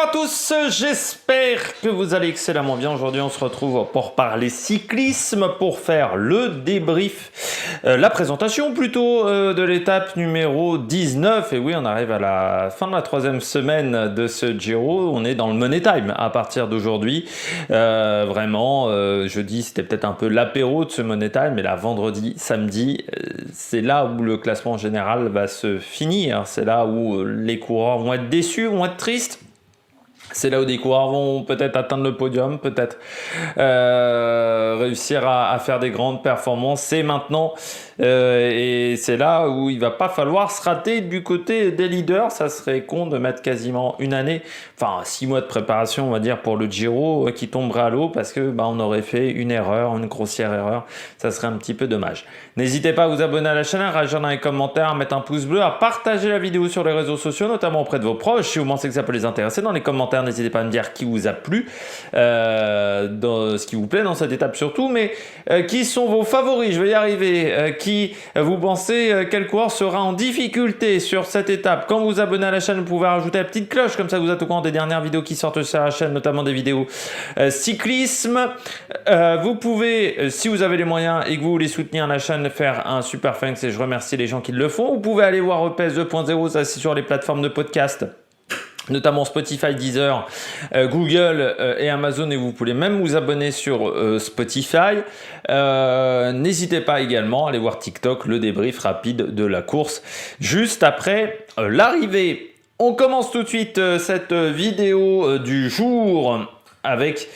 à tous, j'espère que vous allez excellemment bien. Aujourd'hui on se retrouve pour parler cyclisme, pour faire le débrief, la présentation plutôt de l'étape numéro 19. Et oui, on arrive à la fin de la troisième semaine de ce Giro, on est dans le Money Time à partir d'aujourd'hui. Vraiment, jeudi c'était peut-être un peu l'apéro de ce Money Time, mais là vendredi, samedi, c'est là où le classement général va se finir, c'est là où les coureurs vont être déçus, vont être tristes. C'est là où des coureurs vont peut-être atteindre le podium, peut-être réussir à faire des grandes performances. C'est maintenant et c'est là où il va pas falloir se rater du côté des leaders. Ça serait con de mettre quasiment une année, enfin 6 mois de préparation on va dire pour le Giro qui tomberait à l'eau parce que on aurait fait une erreur, une grossière erreur. Ça serait un petit peu dommage. N'hésitez pas à vous abonner à la chaîne, à réagir dans les commentaires, à mettre un pouce bleu, à partager la vidéo sur les réseaux sociaux, notamment auprès de vos proches. Si vous pensez que ça peut les intéresser, dans les commentaires, n'hésitez pas à me dire qui vous a plu, dans ce qui vous plaît dans cette étape surtout, mais qui sont vos favoris, je vais y arriver, qui vous pensez quel coureur sera en difficulté sur cette étape. Quand vous vous abonnez à la chaîne, vous pouvez rajouter la petite cloche, comme ça vous êtes au courant des dernières vidéos qui sortent sur la chaîne, notamment des vidéos cyclisme. Vous pouvez, si vous avez les moyens et que vous voulez soutenir la chaîne, faire un super thanks et je remercie les gens qui le font. Vous pouvez aller voir EPS 2.0, ça c'est sur les plateformes de podcast, notamment Spotify, Deezer, Google et Amazon, et vous pouvez même vous abonner sur Spotify. N'hésitez pas également à aller voir TikTok, le débrief rapide de la course juste après l'arrivée. On commence tout de suite cette vidéo du jour avec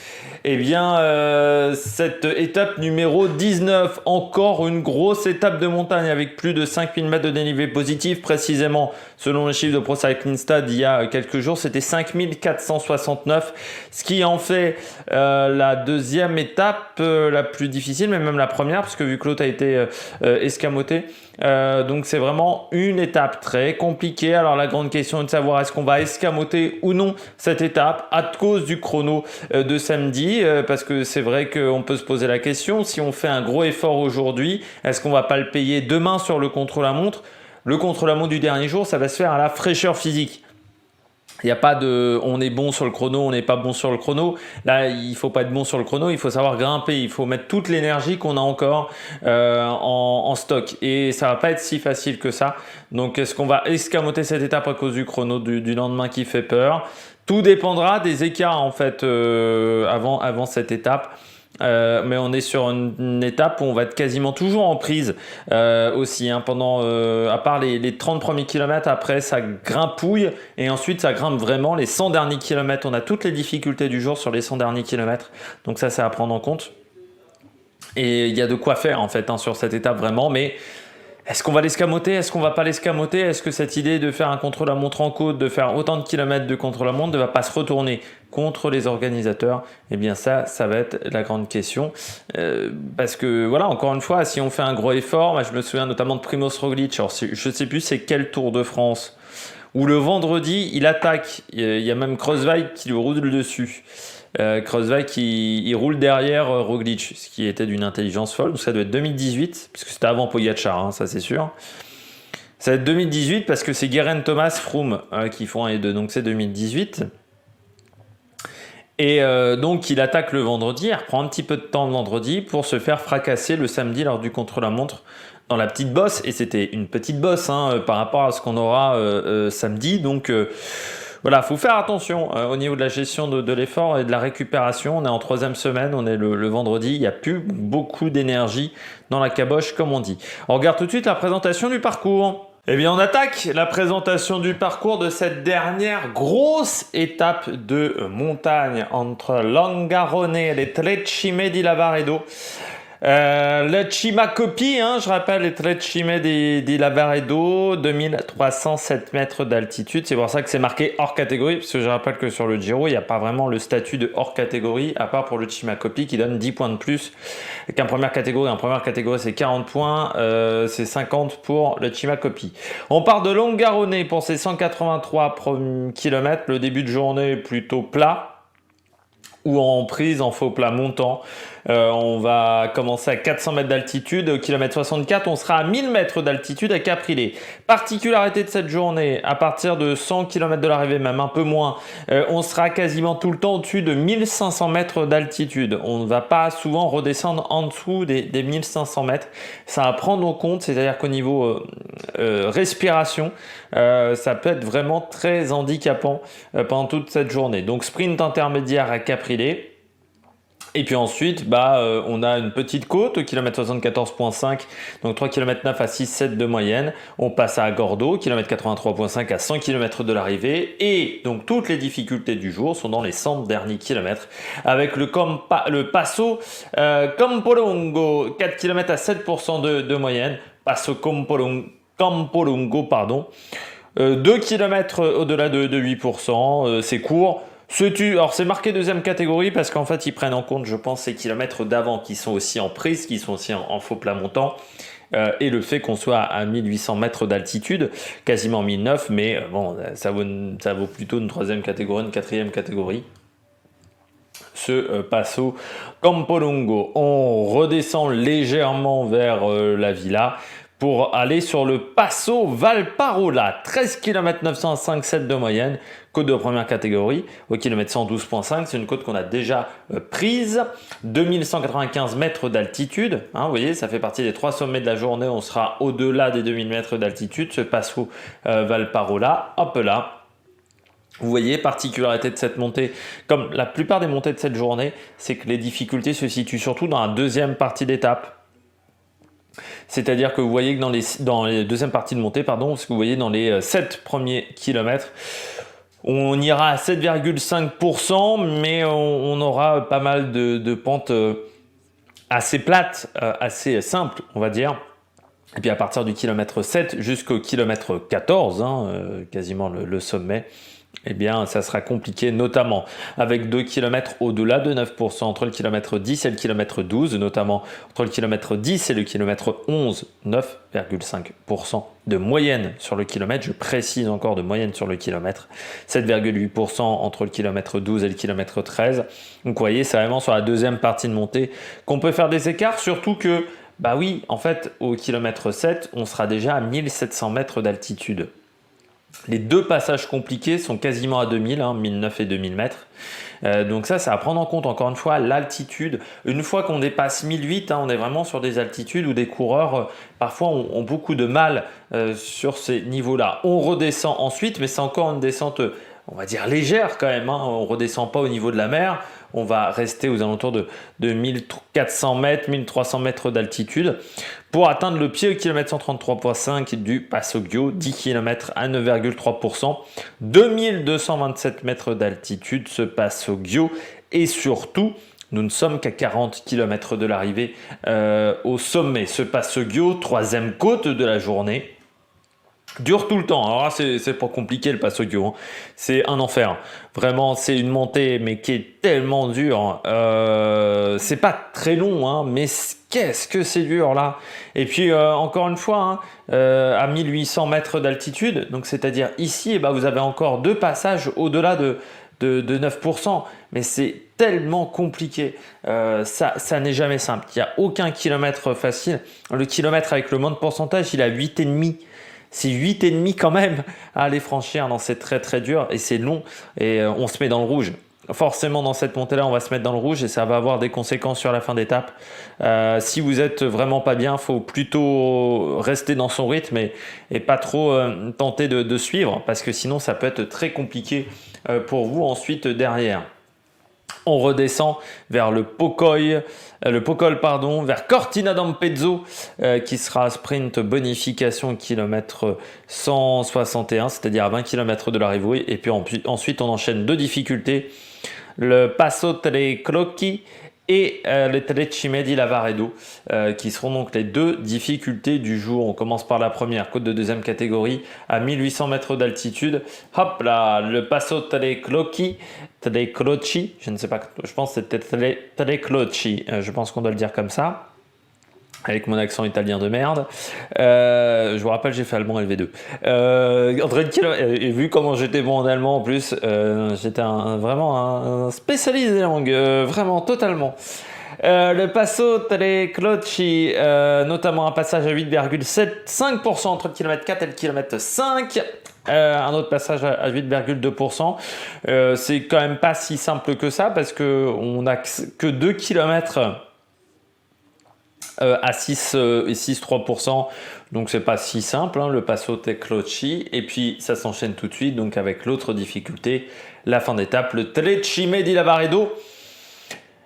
cette étape numéro 19, encore une grosse étape de montagne avec plus de 5000 mètres de dénivelé positif. Précisément, selon les chiffres de Pro Cycling Stats il y a quelques jours, c'était 5469, ce qui en fait la deuxième étape la plus difficile, mais même la première, parce que vu que l'autre a été escamoté. Donc c'est vraiment une étape très compliquée. Alors la grande question est de savoir est-ce qu'on va escamoter ou non cette étape à cause du chrono de samedi, parce que c'est vrai qu'on peut se poser la question, si on fait un gros effort aujourd'hui, est-ce qu'on va pas le payer demain sur le contre-la-montre? Le contre-la-montre du dernier jour, ça va se faire à la fraîcheur physique. Il n'y a pas de on est bon sur le chrono, on n'est pas bon sur le chrono. Là, il ne faut pas être bon sur le chrono, il faut savoir grimper, il faut mettre toute l'énergie qu'on a encore en stock. Et ça ne va pas être si facile que ça. Donc, est-ce qu'on va escamoter cette étape à cause du chrono du lendemain qui fait peur? Tout dépendra des écarts en fait avant cette étape. Mais on est sur une étape où on va être quasiment toujours en prise aussi, hein, pendant, à part les 30 premiers kilomètres, après ça grimpouille et ensuite ça grimpe vraiment. Les 100 derniers kilomètres, on a toutes les difficultés du jour sur les 100 derniers kilomètres, donc ça c'est à prendre en compte. Et il y a de quoi faire en fait sur cette étape vraiment, mais est-ce qu'on va l'escamoter? Est-ce qu'on va pas l'escamoter? Est-ce que cette idée de faire un contre-la-montre en côte, de faire autant de kilomètres de contre-la-montre, ne va pas se retourner contre les organisateurs? Eh bien ça va être la grande question. Parce que voilà, encore une fois, si on fait un gros effort, je me souviens notamment de Primož Roglič, alors je ne sais plus c'est quel Tour de France, où le vendredi, il attaque, il y a même Kreuzweig qui lui roule dessus. Kreuzweig il roule derrière Roglič, ce qui était d'une intelligence folle. Donc ça doit être 2018, puisque c'était avant Pogačar, hein, ça c'est sûr. Ça va être 2018 parce que c'est Geraint Thomas, Froome qui font un et deux, donc c'est 2018. Et donc il attaque le vendredi, il reprend un petit peu de temps le vendredi pour se faire fracasser le samedi lors du contre-la-montre dans la petite bosse. Et c'était une petite bosse par rapport à ce qu'on aura samedi. Donc voilà, il faut faire attention au niveau de la gestion de l'effort et de la récupération. On est en troisième semaine, on est le vendredi, il n'y a plus beaucoup d'énergie dans la caboche comme on dit. On regarde tout de suite la présentation du parcours. Eh bien, on attaque la présentation du parcours de cette dernière grosse étape de montagne entre Longarone et les Trecime di Lavaredo. Le Cima Coppi, je rappelle, les Trecime di Lavaredo, 2307 mètres d'altitude. C'est pour ça que c'est marqué hors catégorie, parce que je rappelle que sur le Giro, il n'y a pas vraiment le statut de hors catégorie, à part pour le Cima Coppi qui donne 10 points de plus qu'en première catégorie. En première catégorie, c'est 40 points, c'est 50 pour le Cima Coppi. On part de Longarone pour ses 183 km. Le début de journée est plutôt plat, ou en prise en faux plat montant. On va commencer à 400 mètres d'altitude. Au kilomètre 64, on sera à 1000 mètres d'altitude à Caprilé. Particularité de cette journée, à partir de 100 km de l'arrivée, même un peu moins, on sera quasiment tout le temps au-dessus de 1500 mètres d'altitude. On ne va pas souvent redescendre en dessous des 1500 mètres. Ça à prendre en compte, c'est-à-dire qu'au niveau respiration, ça peut être vraiment très handicapant pendant toute cette journée. Donc sprint intermédiaire à Caprilé. Et puis ensuite, on a une petite côte au kilomètre 74.5, donc 3 km 9 à 6,7 de moyenne. On passe à Gordo, kilomètre 83.5 à 100 km de l'arrivée. Et donc toutes les difficultés du jour sont dans les 100 derniers kilomètres avec le Passo Campolongo, 4 km à 7% de moyenne. Passo Campolongo, pardon. 2 km au-delà de 8%, c'est court. Alors c'est marqué deuxième catégorie parce qu'en fait ils prennent en compte, je pense, ces kilomètres d'avant qui sont aussi en prise, qui sont aussi en faux plat montant, et le fait qu'on soit à 1800 mètres d'altitude, quasiment 1009, mais bon, ça vaut plutôt une troisième catégorie, une quatrième catégorie. Ce Passo Campolongo. On redescend légèrement vers la villa pour aller sur le Passo Valparola, 13 km 905,7 de moyenne, côte de première catégorie, au kilomètre 112.5, c'est une côte qu'on a déjà prise, 2195 mètres d'altitude, vous voyez, ça fait partie des 3 sommets de la journée, on sera au-delà des 2000 mètres d'altitude, ce Passo Valparola, hop là. Vous voyez, particularité de cette montée, comme la plupart des montées de cette journée, c'est que les difficultés se situent surtout dans la deuxième partie d'étape. C'est-à-dire que vous voyez que dans les deuxièmes parties de montée, ce que vous voyez dans les 7 premiers kilomètres, on ira à 7,5%, mais on aura pas mal de pentes assez plates, assez simples, on va dire. Et puis à partir du kilomètre 7 jusqu'au kilomètre 14, quasiment le sommet, eh bien, ça sera compliqué, notamment avec 2 km au-delà de 9%, entre le kilomètre 10 et le kilomètre 12, notamment entre le kilomètre 10 et le kilomètre 11, 9,5% de moyenne sur le kilomètre, je précise encore de moyenne sur le kilomètre, 7,8% entre le kilomètre 12 et le kilomètre 13. Donc vous voyez, c'est vraiment sur la deuxième partie de montée qu'on peut faire des écarts, surtout que, oui, en fait, au kilomètre 7, on sera déjà à 1700 mètres d'altitude. Les deux passages compliqués sont quasiment à 2000, 1009 et 2000 mètres. Donc ça va prendre en compte encore une fois l'altitude. Une fois qu'on dépasse 1008, on est vraiment sur des altitudes où des coureurs parfois ont beaucoup de mal sur ces niveaux-là. On redescend ensuite, mais c'est encore une descente, on va dire légère quand même. On ne redescend pas au niveau de la mer. On va rester aux alentours de 1400 mètres, 1300 mètres d'altitude pour atteindre le pied au kilomètre 133.5 du Passo Gio, 10 km à 9,3%, 2227 mètres d'altitude ce Passo Gio, et surtout nous ne sommes qu'à 40 km de l'arrivée au sommet. Ce Passo Gio, troisième côte de la journée, dure tout le temps. Alors là, c'est pas compliqué le Passo Gio. C'est un enfer. Vraiment, c'est une montée, mais qui est tellement dure. C'est pas très long, mais qu'est-ce que c'est dur là. Et puis, encore une fois, à 1800 mètres d'altitude, donc c'est-à-dire ici, vous avez encore deux passages au-delà de 9%. Mais c'est tellement compliqué. Ça n'est jamais simple. Il n'y a aucun kilomètre facile. Le kilomètre avec le moins de pourcentage, il est à 8,5. C'est 8,5 quand même à aller franchir. Non, c'est très très dur et c'est long et on se met dans le rouge. Forcément, dans cette montée-là, on va se mettre dans le rouge et ça va avoir des conséquences sur la fin d'étape. Si vous êtes vraiment pas bien, il faut plutôt rester dans son rythme et pas trop tenter de suivre parce que sinon, ça peut être très compliqué pour vous ensuite derrière. On redescend vers le Pocol, vers Cortina d'Ampezzo, qui sera sprint bonification kilomètre 161, c'est-à-dire à 20 km de l'arrivée. Et puis ensuite, on enchaîne deux difficultés, le Passo Tre Crocchi et le Trecime di Lavaredo, qui seront donc les deux difficultés du jour. On commence par la première, côte de deuxième catégorie, à 1800 mètres d'altitude. Hop là, le Passo Tre Crocchi, je ne sais pas, je pense que c'est peut-être Tre Crocchi, je pense qu'on doit le dire comme ça. Avec mon accent italien de merde. Je vous rappelle, j'ai fait allemand LV2. Et vu comment j'étais bon en allemand en plus, j'étais vraiment un spécialiste des langues, vraiment totalement. Le Passo Trecloci, notamment un passage à 8,75% entre le kilomètre 4 et le kilomètre 5. Un autre passage à 8,2%. C'est quand même pas si simple que ça parce qu'on n'a que 2 km à 6 et 6,3%. Donc c'est pas si simple, hein, le Passo Trecloci. Et puis ça s'enchaîne tout de suite donc avec l'autre difficulté, la fin d'étape, le Trecime di Lavaredo.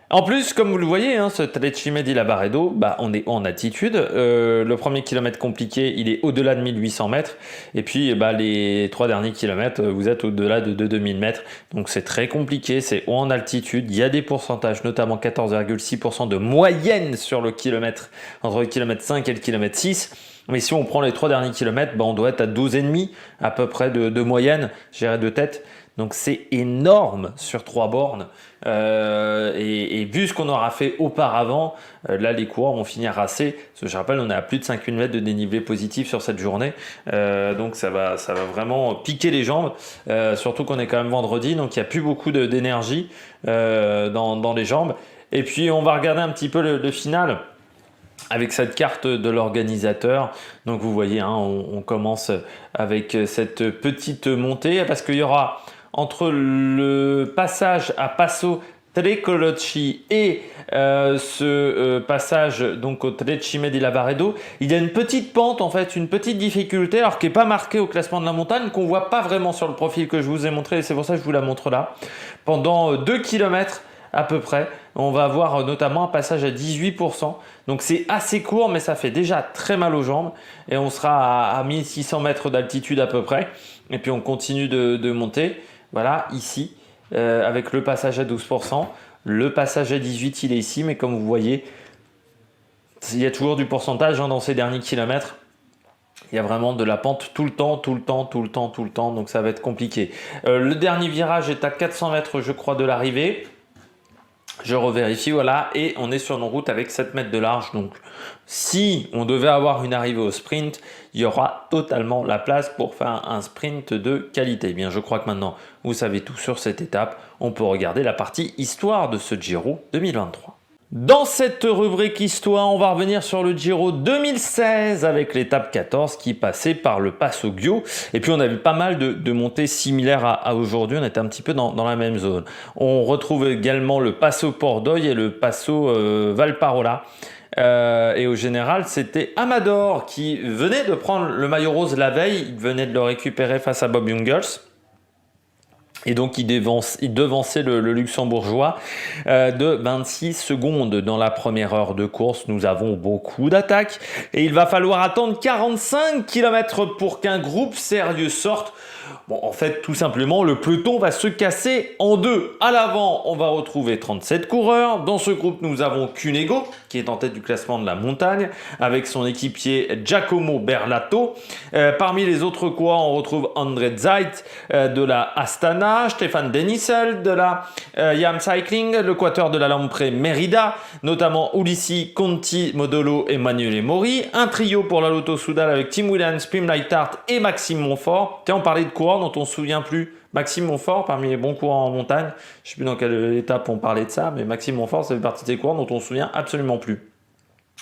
En plus, comme vous le voyez, hein, ce Trecime di Lavaredo, on est en altitude. Le premier kilomètre compliqué, il est au-delà de 1800 mètres. Et puis, les 3 derniers kilomètres, vous êtes au-delà de 2000 mètres. Donc, c'est très compliqué. C'est haut en altitude. Il y a des pourcentages, notamment 14,6% de moyenne sur le kilomètre, entre le kilomètre 5 et le kilomètre 6. Mais si on prend les 3 derniers kilomètres, on doit être à 12,5 à peu près de moyenne, je dirais de tête. Donc c'est énorme sur 3 bornes. Et vu ce qu'on aura fait auparavant, là les coureurs vont finir rassés. Parce que je rappelle, on est à plus de 5000 mètres de dénivelé positif sur cette journée. Donc ça va vraiment piquer les jambes. Surtout qu'on est quand même vendredi, donc il n'y a plus beaucoup d'énergie dans les jambes. Et puis on va regarder un petit peu le final avec cette carte de l'organisateur. Donc vous voyez, hein, on commence avec cette petite montée parce qu'il y aura entre le passage à Passo Trecloci et ce passage donc au Trecime di Lavaredo, il y a une petite pente en fait, une petite difficulté, alors qui n'est pas marquée au classement de la montagne, qu'on voit pas vraiment sur le profil que je vous ai montré, et c'est pour ça que je vous la montre là. Pendant 2 km à peu près, on va avoir notamment un passage à 18%. Donc c'est assez court, mais ça fait déjà très mal aux jambes. Et on sera à 1600 mètres d'altitude à peu près. Et puis on continue de monter. Voilà, ici, avec le passage à 12%. Le passage à 18%, il est ici. Mais comme vous voyez, il y a toujours du pourcentage dans ces derniers kilomètres. Il y a vraiment de la pente tout le temps. Donc ça va être compliqué. Le dernier virage est à 400 mètres, je crois, de l'arrivée. Je revérifie, voilà, et on est sur nos routes avec 7 mètres de large. Donc, si on devait avoir une arrivée au sprint, il y aura totalement la place pour faire un sprint de qualité. Eh bien, je crois que maintenant, vous savez tout sur cette étape. On peut regarder la partie histoire de ce Giro 2023. Dans cette rubrique histoire, on va revenir sur le Giro 2016 avec l'étape 14 qui passait par le Passo Gio. Et puis on a vu pas mal de montées similaires à aujourd'hui, on était un petit peu dans la même zone. On retrouve également le Passo Pordoi et le Passo Valparola. Et au général, c'était Amador qui venait de prendre le maillot rose la veille, il venait de le récupérer face à Bob Jungels. Et donc, il devançait le luxembourgeois de 26 secondes dans la première heure de course. Nous avons beaucoup d'attaques et il va falloir attendre 45 km pour qu'un groupe sérieux sorte. Bon, en fait, tout simplement, le peloton va se casser en deux. À l'avant, on va retrouver 37 coureurs. Dans ce groupe, nous avons Cunego, qui est en tête du classement de la montagne, avec son équipier Giacomo Berlato. Parmi les autres coureurs, on retrouve André Zeit de la Astana, Stefan Denissel de la Yam Cycling, le quatuor de la Lampre Merida, notamment Ulissi, Conti, Modolo et Manuel Mori. Un trio pour la Lotto Soudal avec Tim Willems, Pim Leitart et Maxime Montfort. Tiens, on parlait de coureurs dont on ne se souvient plus. Maxime Montfort, parmi les bons coureurs en montagne, je ne sais plus dans quelle étape on parlait de ça, mais Maxime Montfort, ça fait partie des coureurs dont on ne se souvient absolument plus.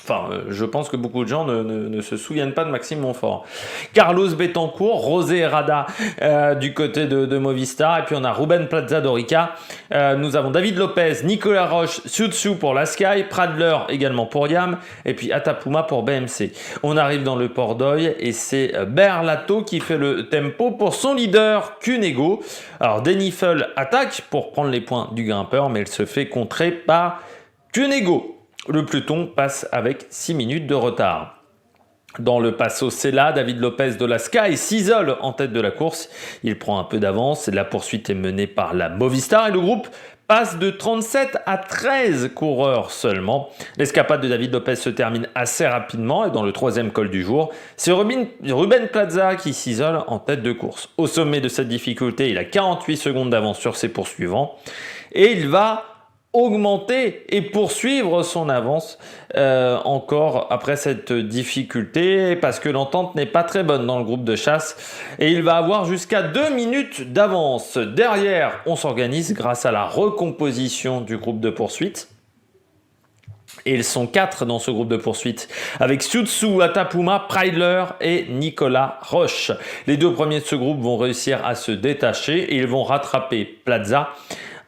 Enfin, je pense que beaucoup de gens ne se souviennent pas de Maxime Montfort. Carlos Betancourt, José Herrada du côté de Movistar. Et puis on a Ruben Plaza d'Orica. Nous avons David Lopez, Nicolas Roche, Sutsu pour la Sky, Pradler également pour Yam. Et puis Atapuma pour BMC. On arrive dans le Pordoi et c'est Berlato qui fait le tempo pour son leader Cunego. Alors Denifel attaque pour prendre les points du grimpeur, mais elle se fait contrer par Cunego. Le peloton passe avec 6 minutes de retard. Dans le Passo Sella, David Lopez de la Sky s'isole en tête de la course. Il prend un peu d'avance. La poursuite est menée par la Movistar et le groupe passe de 37 à 13 coureurs seulement. L'escapade de David Lopez se termine assez rapidement et dans le troisième col du jour, c'est Ruben Plaza qui s'isole en tête de course. Au sommet de cette difficulté, il a 48 secondes d'avance sur ses poursuivants et il va augmenter et poursuivre son avance encore après cette difficulté parce que l'entente n'est pas très bonne dans le groupe de chasse et il va avoir jusqu'à 2 minutes d'avance. Derrière, on s'organise grâce à la recomposition du groupe de poursuite. Et ils sont 4 dans ce groupe de poursuite, avec Siutsu, Atapuma, Preidler et Nicolas Roche. Les 2 premiers de ce groupe vont réussir à se détacher et ils vont rattraper Plaza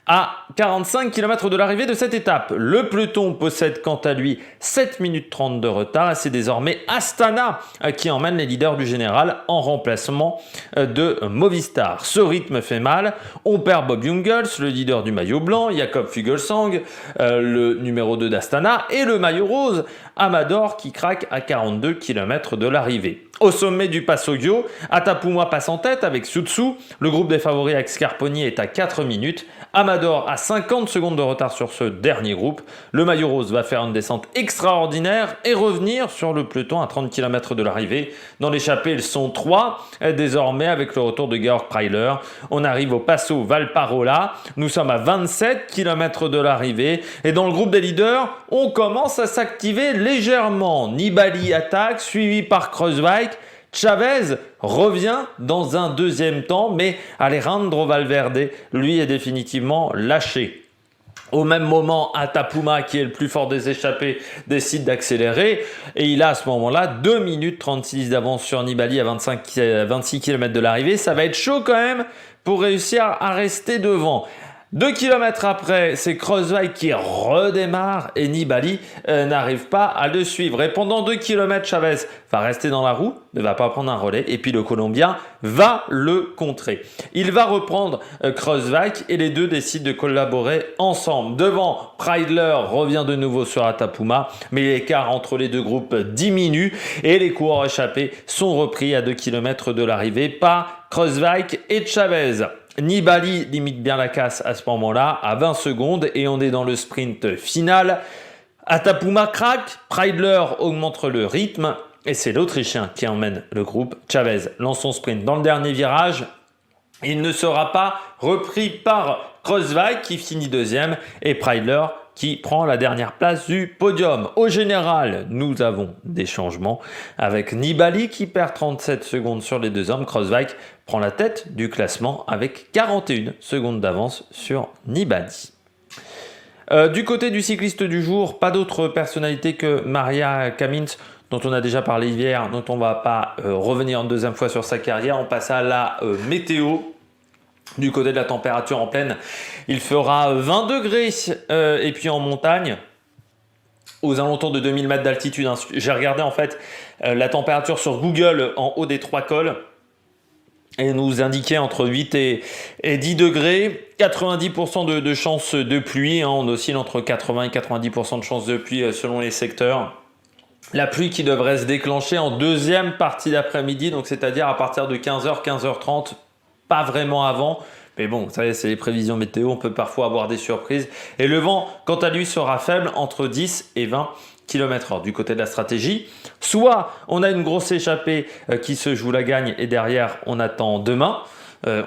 à 45 km de l'arrivée de cette étape. Le peloton possède quant à lui 7 minutes 30 de retard et c'est désormais Astana qui emmène les leaders du général en remplacement de Movistar. Ce rythme fait mal, on perd Bob Jungels, le leader du maillot blanc, Jakob Fuglsang, le numéro 2 d'Astana et le maillot rose, Amador qui craque à 42 km de l'arrivée. Au sommet du Passogio, Atapuma passe en tête avec Siutsu. Le groupe des favoris avec Scarponi est à 4 minutes. Amador a 50 secondes de retard sur ce dernier groupe. Le maillot rose va faire une descente extraordinaire et revenir sur le peloton à 30 km de l'arrivée. Dans l'échappée, ils sont 3. Désormais, avec le retour de Georg Preidler, on arrive au Passo Valparola. Nous sommes à 27 km de l'arrivée. Et dans le groupe des leaders, on commence à s'activer légèrement. Nibali attaque, suivi par Kreuzweig. Chavez revient dans un deuxième temps, mais Alejandro Valverde, lui, est définitivement lâché. Au même moment, Atapuma, qui est le plus fort des échappés, décide d'accélérer et il a à ce moment-là 2 minutes 36 d'avance sur Nibali à 26 km de l'arrivée. Ça va être chaud quand même pour réussir à rester devant. 2 km après, c'est Kreuzweig qui redémarre et Nibali n'arrive pas à le suivre. Et pendant 2 km, Chavez va rester dans la roue, ne va pas prendre un relais et puis le Colombien va le contrer. Il va reprendre Kreuzweig et les deux décident de collaborer ensemble. Devant, Preidler revient de nouveau sur Atapuma, mais l'écart entre les deux groupes diminue et les coureurs échappés sont repris à 2 km de l'arrivée par Kreuzweig et Chavez. Nibali limite bien la casse à ce moment-là, à 20 secondes, et on est dans le sprint final. Atapuma craque, Preidler augmente le rythme, et c'est l'Autrichien qui emmène le groupe. Chavez lance son sprint dans le dernier virage. Il ne sera pas repris par Kreuzweig qui finit deuxième, et Preidler qui prend la dernière place du podium. Au général, nous avons des changements avec Nibali qui perd 37 secondes sur les deux hommes. Kreuzweig prend la tête du classement avec 41 secondes d'avance sur Nibali. Du côté du cycliste du jour, pas d'autre personnalité que Maria Kamins, dont on a déjà parlé hier, dont on ne va pas revenir une deuxième fois sur sa carrière. On passe à la météo. Du côté de la température en plaine, il fera 20 degrés et puis en montagne, aux alentours de 2000 mètres d'altitude. J'ai regardé en fait la température sur Google en haut des 3 cols et nous indiquait entre 8 et 10 degrés, 90% de chances de pluie, on oscille entre 80 et 90% de chances de pluie selon les secteurs. La pluie qui devrait se déclencher en deuxième partie d'après-midi, donc c'est-à-dire à partir de 15h, 15h30, pas vraiment avant, mais bon, vous savez, c'est les prévisions météo, on peut parfois avoir des surprises. Et le vent, quant à lui, sera faible entre 10 et 20 km/h. Du côté de la stratégie, soit on a une grosse échappée qui se joue la gagne et derrière, on attend demain.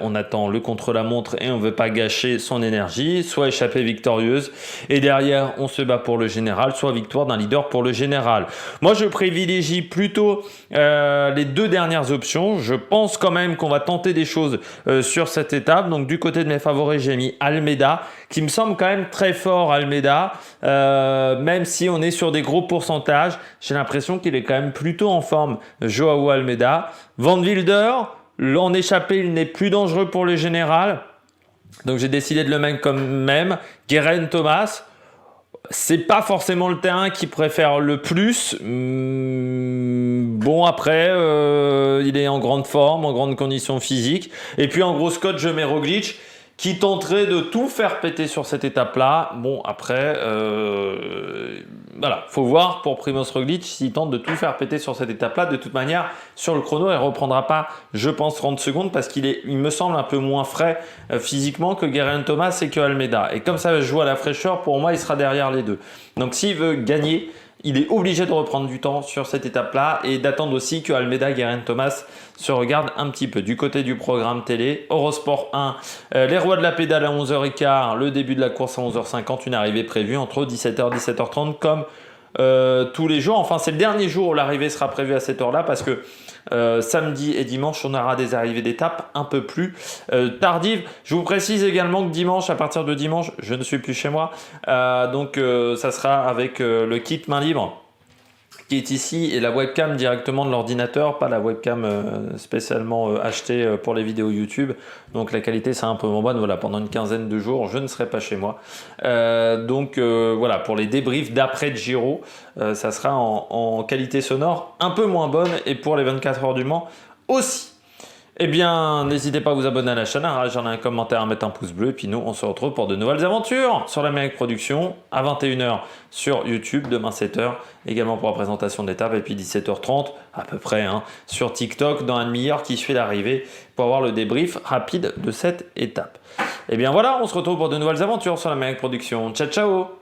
On attend le contre-la-montre et on ne veut pas gâcher son énergie, soit échappée victorieuse et derrière on se bat pour le général, soit victoire d'un leader pour le général. Moi je privilégie plutôt les deux dernières options. Je pense quand même qu'on va tenter des choses sur cette étape. Donc du côté de mes favoris, j'ai mis Almeida qui me semble quand même très fort. Almeida, même si on est sur des gros pourcentages, j'ai l'impression qu'il est quand même plutôt en forme. Joao Almeida, Van Wilder, en échappé, il n'est plus dangereux pour le général. Donc j'ai décidé de le mettre comme même. Geraint Thomas, c'est pas forcément le terrain qu'il préfère le plus. Bon après, il est en grande forme, en grande condition physique. Et puis en grosse cote, je mets Roglic qui tenterait de tout faire péter sur cette étape-là. Bon après, voilà, faut voir pour Primoz Roglic s'il tente de tout faire péter sur cette étape-là. De toute manière, sur le chrono, il ne reprendra pas, je pense, 30 secondes parce il me semble un peu moins frais physiquement que Geraint Thomas et que Almeida. Et comme ça joue à la fraîcheur, pour moi, il sera derrière les deux. Donc s'il veut gagner, il est obligé de reprendre du temps sur cette étape-là et d'attendre aussi que Almeida et Geraint Thomas se regardent un petit peu. Du côté du programme télé, Eurosport 1, les rois de la pédale à 11h15, le début de la course à 11h50, une arrivée prévue entre 17h et 17h30 comme tous les jours. Enfin, c'est le dernier jour où l'arrivée sera prévue à cette heure-là parce que samedi et dimanche, on aura des arrivées d'étapes un peu plus tardives. Je vous précise également que dimanche, à partir de dimanche, je ne suis plus chez moi. Donc, ça sera avec le kit main libre qui est ici et la webcam directement de l'ordinateur, pas la webcam spécialement achetée pour les vidéos YouTube. Donc la qualité c'est un peu moins bonne. Voilà, pendant une quinzaine de jours, je ne serai pas chez moi. Donc voilà, pour les débriefs d'après Giro, ça sera en qualité sonore un peu moins bonne et pour les 24 heures du Mans aussi. Eh bien, n'hésitez pas à vous abonner à la chaîne, à rajouter un commentaire, à mettre un pouce bleu. Et puis nous, on se retrouve pour de nouvelles aventures sur l'Amérique Production à 21h sur YouTube, demain 7h, également pour la présentation d'étape. Et puis 17h30 à peu près sur TikTok dans un demi-heure qui suit l'arrivée pour avoir le débrief rapide de cette étape. Eh bien voilà, on se retrouve pour de nouvelles aventures sur l'Amérique Production. Ciao, ciao!